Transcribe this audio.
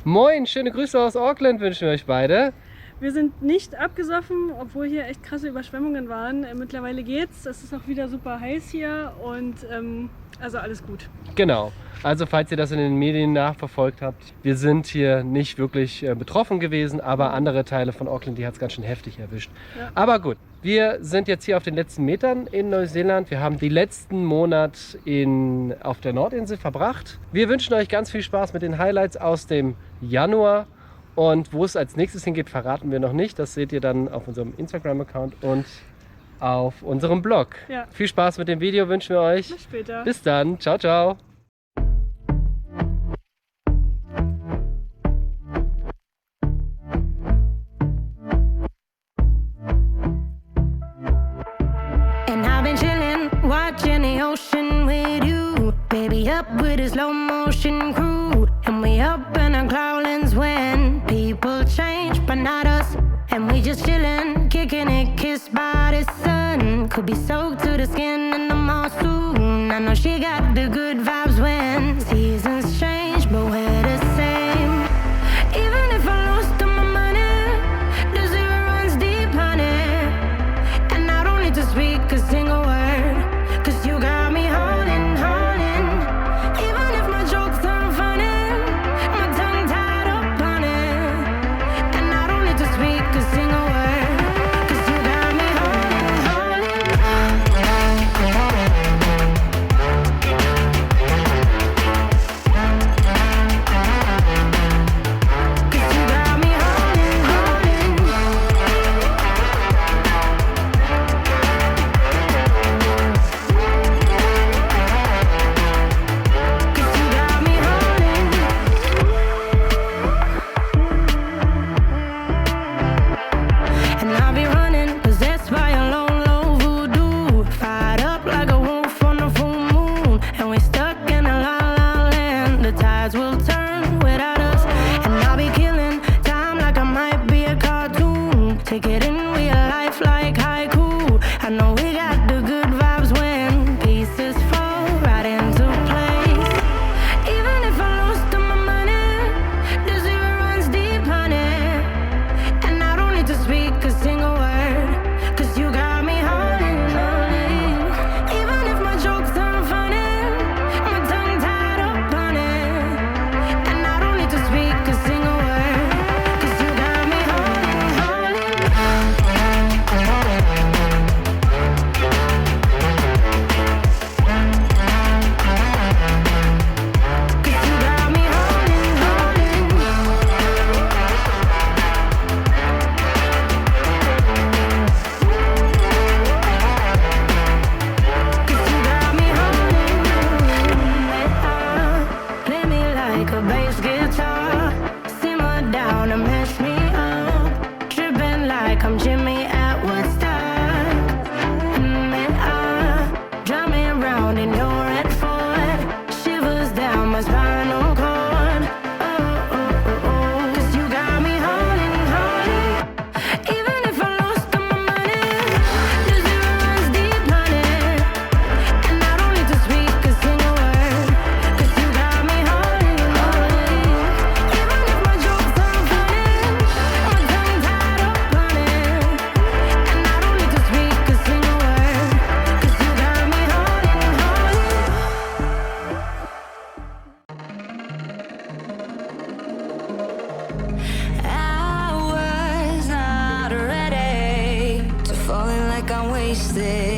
Moin, schöne Grüße aus Auckland wünschen wir euch beide. Wir sind nicht abgesoffen, obwohl hier echt krasse Überschwemmungen waren. Mittlerweile geht's. Es ist auch wieder super heiß hier und also alles gut. Genau. Also falls ihr das in den Medien nachverfolgt habt, wir sind hier nicht wirklich betroffen gewesen, aber andere Teile von Auckland, die hat es ganz schön heftig erwischt. Ja. Aber gut, wir sind jetzt hier auf den letzten Metern in Neuseeland. Wir haben den letzten Monat auf der Nordinsel verbracht. Wir wünschen euch ganz viel Spaß mit den Highlights aus dem Januar. Und wo es als nächstes hingeht, verraten wir noch nicht. Das seht ihr dann auf unserem Instagram-Account und auf unserem Blog. Ja. Viel Spaß mit dem Video wünschen wir euch. Bis später. Bis dann. Ciao, ciao. Watching the ocean with you, baby, up with a slow motion crew, and we up in our cloudlands when people change, but not us, and we just chillin', kicking it, kissed by the sun, could be soaked to the skin in the mall soon. I know she got the good vibes when seasons change, but we're the same. Even if I lost all my money, the zero runs deep, honey, and I don't need to speak a single word. You got me holding, holding. Even if my jokes aren't funny, my tongue tied up on it, and I don't need to speak a single word. 'Cause you got me holding, holding. 'Cause you got me holding, holding. Take it in real life like haiku. I know we got the good vibes when pieces fall right into place. Even if I lost all my money, the zero runs deep, honey, and I don't need to speak a single word. 'Cause you got me holding, holding. Even if my jokes aren't funny, my tongue tied up on it, and I don't need to speak a single word. 'Cause you got me holding, holding. Play me like a bass guitar, simmer down and mess me up, tripping like I'm Jimmy at Woodstock. And drive me around in your red Ford, shivers down my spinal cord. Oh, oh, oh, oh. 'Cause you got me holding, holding. Even if I lost all my money, the zero runs deep, honey, and I don't need to speak a single word. 'Cause you got me holding, holding. Even if my jokes aren't funny, my tongue tied up on it, and I don't need to speak a single word. 'Cause you got me holding, holding. I was not ready to falling like I'm wasted.